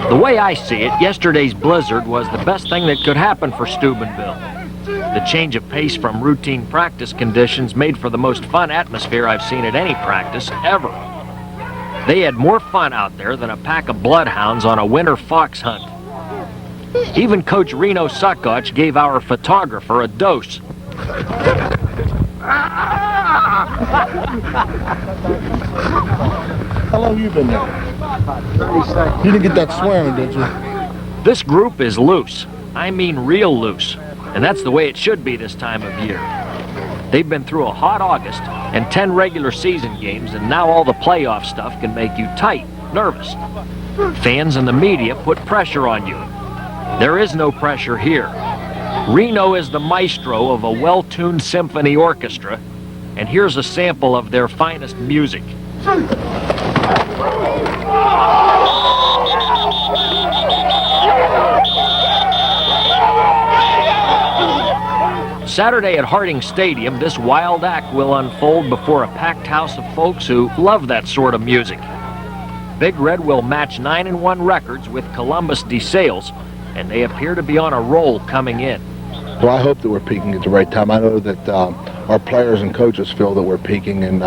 The way I see it, yesterday's blizzard was the best thing that could happen for Steubenville. The change of pace from routine practice conditions made for the most fun atmosphere I've seen at any practice ever. They had more fun out there than a pack of bloodhounds on a winter fox hunt. Even Coach Reno Suckoch gave our photographer a dose. How long you been there? 30 seconds. You didn't get that swearing, did you? This group is loose. I mean real loose. And that's the way it should be this time of year. They've been through a hot August and 10 regular season games, and now all the playoff stuff can make you tight, nervous. Fans and the media put pressure on you. There is no pressure here. Reno is the maestro of a well-tuned symphony orchestra, and here's a sample of their finest music. Saturday at Harding Stadium, this wild act will unfold before a packed house of folks who love that sort of music. Big Red will match 9-1 records with Columbus DeSales, and they appear to be on a roll coming in. Well, I hope that we're peaking at the right time. I know that our players and coaches feel that we're peaking, and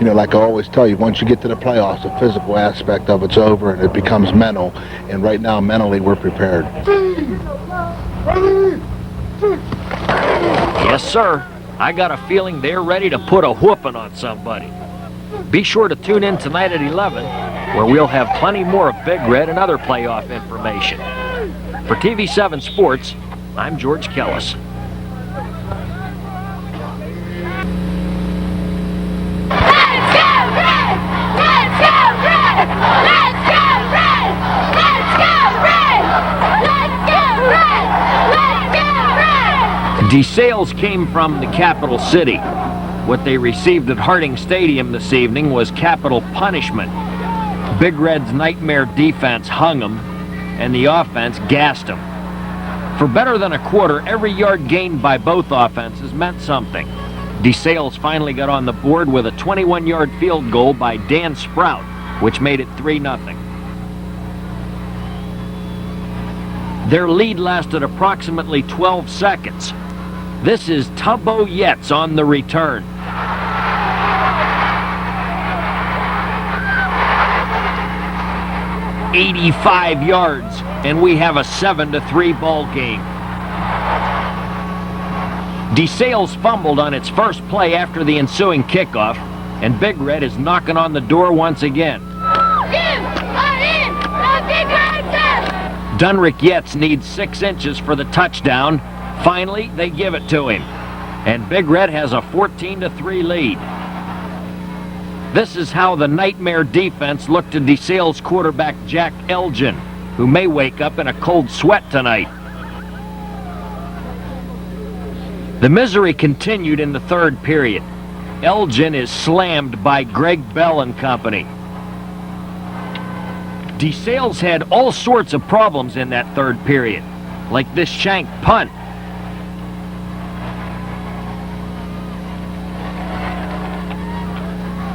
you know, like I always tell you, once you get to the playoffs, the physical aspect of it's over and it becomes mental, and right now mentally we're prepared. Yes, sir. I got a feeling they're ready to put a whooping on somebody. Be sure to tune in tonight at 11, where we'll have plenty more of Big Red and other playoff information. For TV7 Sports, I'm George Kellas. Let's go Red! Let's go Red! Let's go Red! Let's go Red! Let's go Red! Let's go Red! DeSales came from the capital city. What they received at Harding Stadium this evening was capital punishment. Big Red's nightmare defense hung them, and the offense gassed them. For better than a quarter, every yard gained by both offenses meant something. DeSales finally got on the board with a 21-yard field goal by Dan Sprout, which made it 3-0. Their lead lasted approximately 12 seconds. This is Tubbo Yetz on the return. "85 yards, and we have a 7-3 ball game." DeSales fumbled on its first play after the ensuing kickoff, and Big Red is knocking on the door once again. Dunrick Yetz needs 6 inches for the touchdown. Finally, they give it to him, and Big Red has a 14-3 lead. This is how the nightmare defense looked to DeSales quarterback Jack Elgin, who may wake up in a cold sweat tonight. The misery continued in the third period. Elgin is slammed by Greg Bell and company. DeSales had all sorts of problems in that third period, like this shank punt.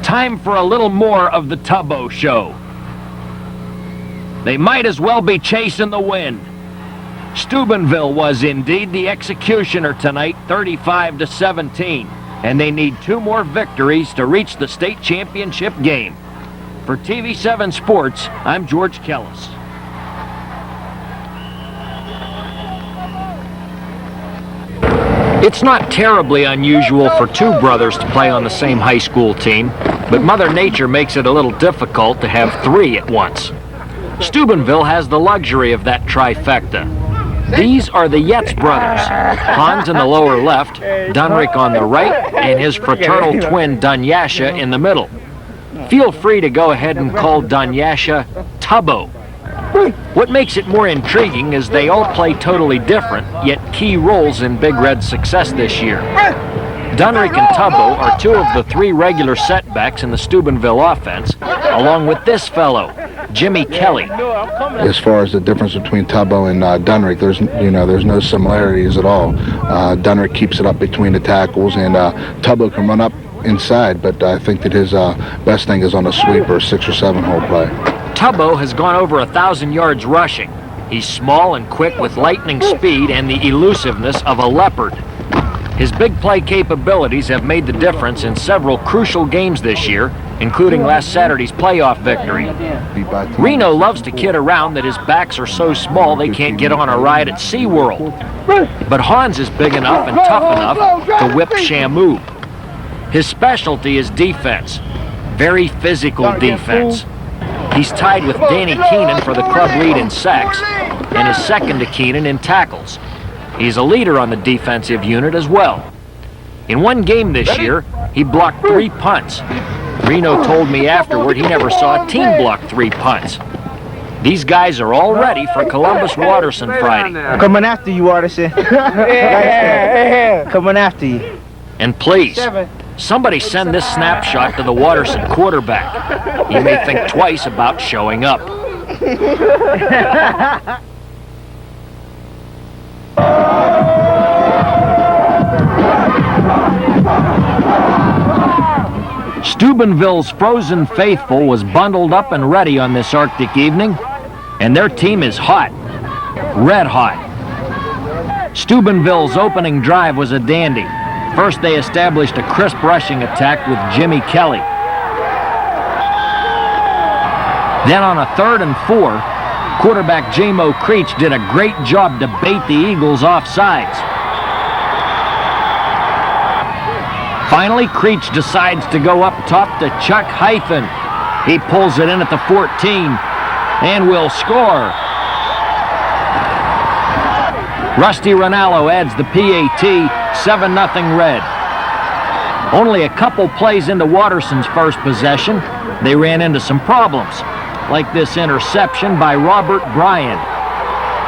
Time for a little more of the Tubbo show. They might as well be chasing the wind. Steubenville was indeed the executioner tonight, 35-17, and they need 2 more victories to reach the state championship game. For TV7 Sports, I'm George Kellas. It's not terribly unusual for 2 brothers to play on the same high school team, but Mother Nature makes it a little difficult to have 3 at once. Steubenville has the luxury of that trifecta. These are the Yetz brothers, Hans in the lower left, Dunrick on the right, and his fraternal twin Dunyasha in the middle. Feel free to go ahead and call Dunyasha Tubbo. What makes it more intriguing is they all play totally different, yet key roles in Big Red's success this year. Dunrick and Tubbo are 2 of the 3 regular setbacks in the Steubenville offense, along with this fellow, Jimmy Kelly. As far as the difference between Tubbo and Dunrick, there's no similarities at all. Dunrick keeps it up between the tackles, and Tubbo can run up inside, but I think that his best thing is on a sweeper, 6 or 7 hole play. Tubbo has gone over 1,000 yards rushing. He's small and quick with lightning speed and the elusiveness of a leopard. His big play capabilities have made the difference in several crucial games this year, including last Saturday's playoff victory. Reno loves to kid around that his backs are so small they can't get on a ride at SeaWorld. But Hans is big enough and tough enough to whip Shamu. His specialty is defense, very physical defense. He's tied with Danny Keenan for the club lead in sacks and is second to Keenan in tackles. He's a leader on the defensive unit as well. In one game this year, he blocked 3 punts. Reno told me afterward he never saw a team block 3 punts. These guys are all ready for Columbus Watterson Friday. Coming after you, Watterson. Coming after you. And please, somebody send this snapshot to the Watterson quarterback. He may think twice about showing up. Steubenville's frozen faithful was bundled up and ready on this Arctic evening, and their team is hot, red hot. Steubenville's opening drive was a dandy. First, they established a crisp rushing attack with Jimmy Kelly. Then on a 3rd and 4, quarterback J-Mo Creech did a great job to bait the Eagles off sides. Finally, Creech decides to go up top to Chuck Hythen. He pulls it in at the 14 and will score. Rusty Ronaldo adds the PAT, 7-0 Red. Only a couple plays into Watterson's first possession, they ran into some problems, like this interception by Robert Bryan.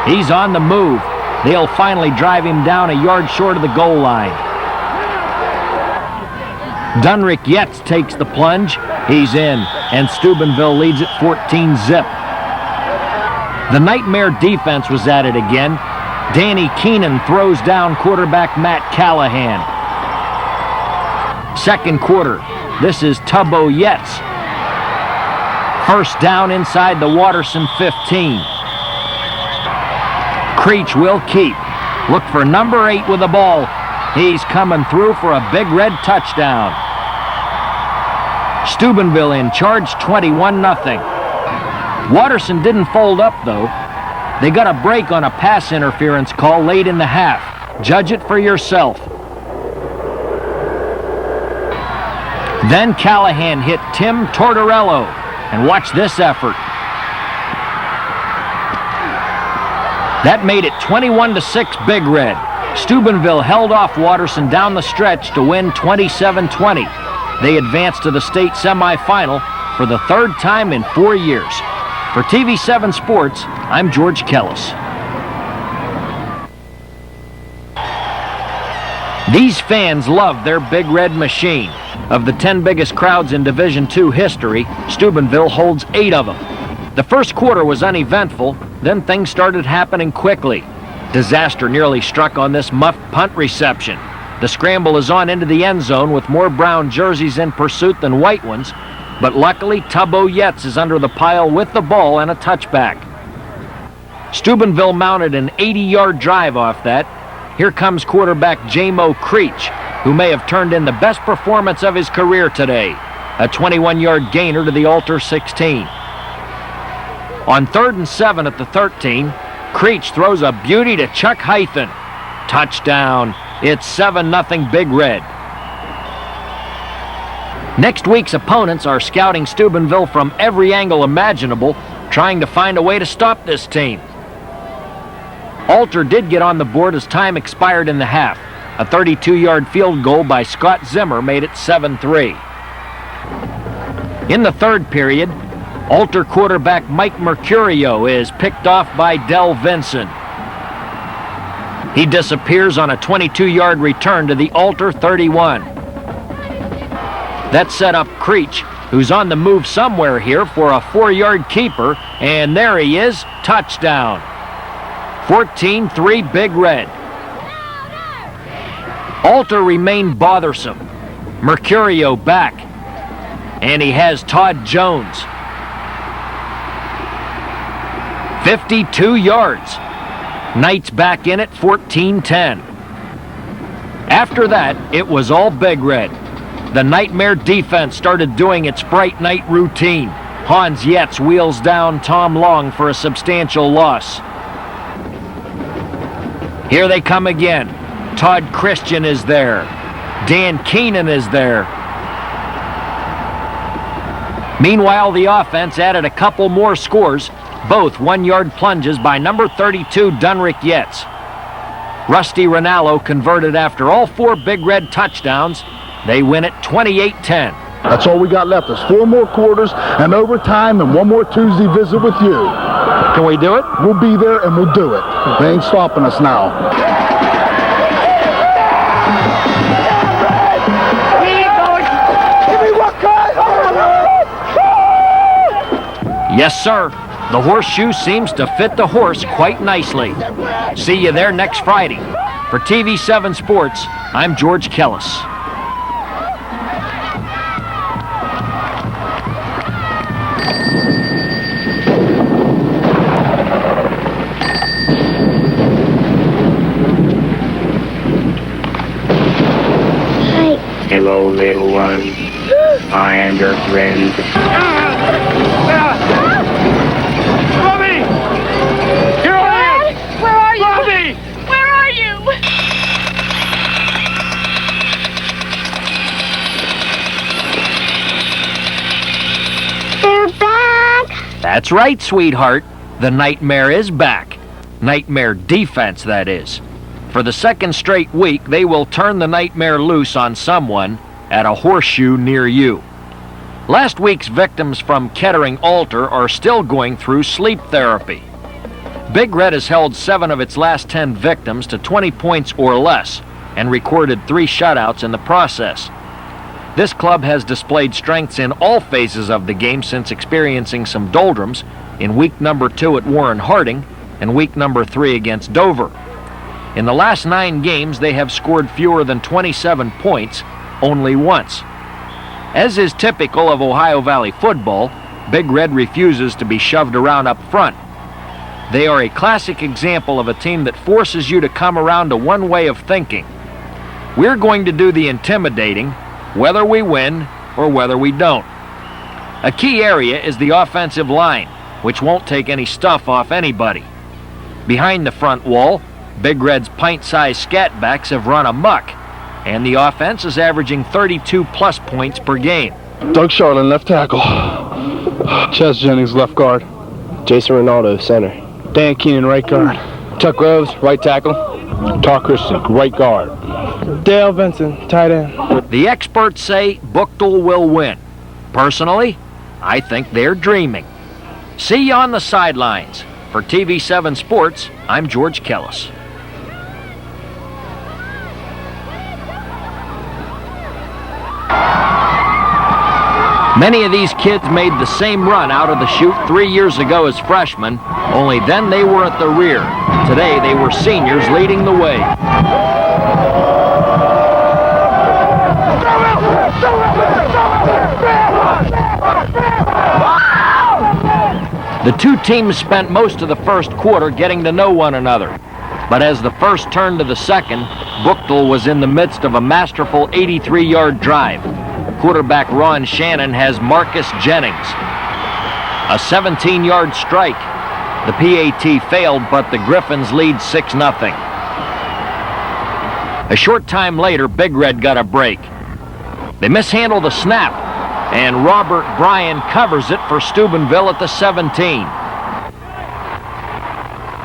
He's on the move. They'll finally drive him down a yard short of the goal line. Dunrick Yetz takes the plunge. He's in, and Steubenville leads at 14-0. The nightmare defense was at it again. Danny Keenan throws down quarterback Matt Callahan. Second quarter, this is Tubbo Yetz. First down inside the Watterson 15. Creech will keep. Look for number 8 with the ball. He's coming through for a big red touchdown. Steubenville in charge, 21-0. Watterson didn't fold up, though. They got a break on a pass interference call late in the half. Judge it for yourself. Then Callahan hit Tim Tortorello. And watch this effort. That made it 21-6 Big Red. Steubenville held off Watterson down the stretch to win 27-20. They advanced to the state semifinal for the 3rd time in 4 years. For TV7 Sports, I'm George Kellas. These fans love their Big Red machine. Of the 10 biggest crowds in Division II history, Steubenville holds 8 of them. The first quarter was uneventful, then things started happening quickly. Disaster nearly struck on this muffed punt reception. The scramble is on into the end zone with more brown jerseys in pursuit than white ones, but luckily Tubbo Yetz is under the pile with the ball and a touchback. Steubenville mounted an 80-yard drive off that. Here comes quarterback J-Mo Creech, who may have turned in the best performance of his career today, a 21-yard gainer to the Alter 16. On 3rd and 7 at the 13, Creech throws a beauty to Chuck Hythen. Touchdown. It's 7-0 Big Red. Next week's opponents are scouting Steubenville from every angle imaginable, trying to find a way to stop this team. Alter did get on the board as time expired in the half. A 32-yard field goal by Scott Zimmer made it 7-3. In the 3rd period, Alter quarterback Mike Mercurio is picked off by Del Vinson. He disappears on a 22-yard return to the Alter 31. That set up Creech, who's on the move somewhere here for a 4-yard keeper, and there he is, touchdown. 14-3 Big Red. Alter remained bothersome. Mercurio back. And he has Todd Jones. 52 yards. Knights back in at 14-10. After that, it was all Big Red. The Nightmare defense started doing its Fright Night routine. Hans Yetz wheels down Tom Long for a substantial loss. Here they come again. Todd Christian is there. Dan Keenan is there. Meanwhile, the offense added a couple more scores, both one-yard plunges by number 32, Dunrick Yetz. Rusty Rinaldo converted after all 4 Big Red touchdowns. They win it 28-10. That's all we got left. There's 4 more quarters and overtime and 1 more Tuesday visit with you. Can we do it? We'll be there and we'll do it. They ain't stopping us now. Yes, sir. The horseshoe seems to fit the horse quite nicely. See you there next Friday. For TV7 Sports, I'm George Kellas. Hello, little one. I am your friend. Bobby! Here I am! Where are you? Bobby! Where are you? They're back! That's right, sweetheart. The Nightmare is back. Nightmare defense, that is. For the second straight week, they will turn the Nightmare loose on someone at a horseshoe near you. Last week's victims from Kettering Alter are still going through sleep therapy. Big Red has held 7 of its last 10 victims to 20 points or less and recorded 3 shutouts in the process. This club has displayed strengths in all phases of the game since experiencing some doldrums in week number 2 at Warren Harding and week number 3 against Dover. In the last 9 games, they have scored fewer than 27 points only once. As is typical of Ohio Valley football, Big Red refuses to be shoved around up front. They are a classic example of a team that forces you to come around to one way of thinking. We're going to do the intimidating, whether we win or whether we don't. A key area is the offensive line, which won't take any stuff off anybody. Behind the front wall, Big Red's pint-sized scatbacks have run amok, and the offense is averaging 32-plus points per game. Doug Charlin, left tackle. Chess Jennings, left guard. Jason Ronaldo, center. Dan Keenan, right guard. Chuck Groves, right tackle. Todd Christian, right guard. Dale Benson, tight end. The experts say Buchtel will win. Personally, I think they're dreaming. See you on the sidelines. For TV7 Sports, I'm George Kellas. Many of these kids made the same run out of the chute 3 years ago as freshmen, only then they were at the rear. Today they were seniors leading the way. The two teams spent most of the first quarter getting to know one another. But as the first turned to the second, Buchtel was in the midst of a masterful 83-yard drive. Quarterback Ron Shannon has Marcus Jennings. A 17-yard strike. The PAT failed, but the Griffins lead 6-0. A short time later, Big Red got a break. They mishandle the snap, and Robert Bryan covers it for Steubenville at the 17.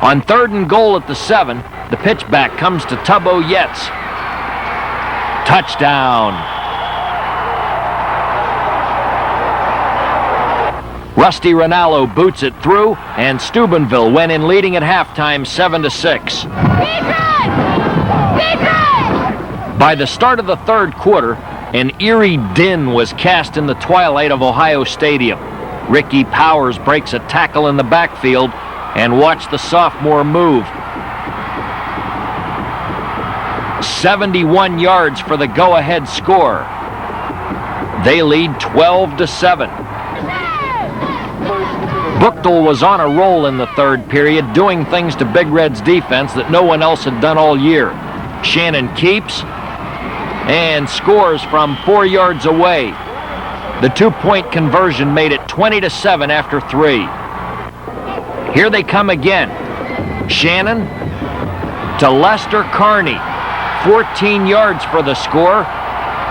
On 3rd and goal at the 7, the pitchback comes to Tubbo Yetz. Touchdown. Rusty Rinaldo boots it through, and Steubenville went in leading at halftime 7-6. Big Red! By the start of the third quarter, an eerie din was cast in the twilight of Ohio Stadium. Ricky Powers breaks a tackle in the backfield, and watch the sophomore move. 71 yards for the go-ahead score. They lead 12-7. Buchtel was on a roll in the third period, doing things to Big Red's defense that no one else had done all year. Shannon keeps and scores from 4 yards away. The 2-point conversion made it 20-7 after 3. Here they come again. Shannon to Lester Carney. 14 yards for the score.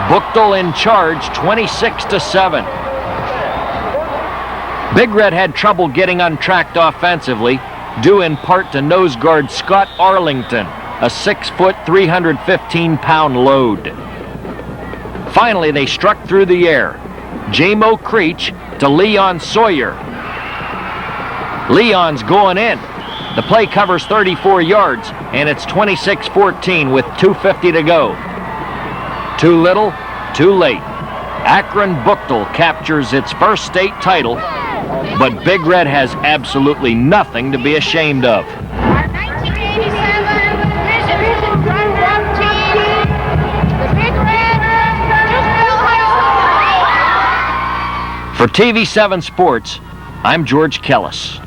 Buchtel in charge, 26-7. Big Red had trouble getting untracked offensively, due in part to nose guard Scott Arlington, a 6-foot, 315-pound load. Finally, they struck through the air. J-Mo Creech to Leon Sawyer. Leon's going in. The play covers 34 yards, and it's 26-14 with 2:50 to go. Too little, too late. Akron Buchtel captures its first state title, but Big Red has absolutely nothing to be ashamed of. Our 1987 Bishop runner-up team, the Big Red Buchtel High School. For TV7 Sports, I'm George Kellas.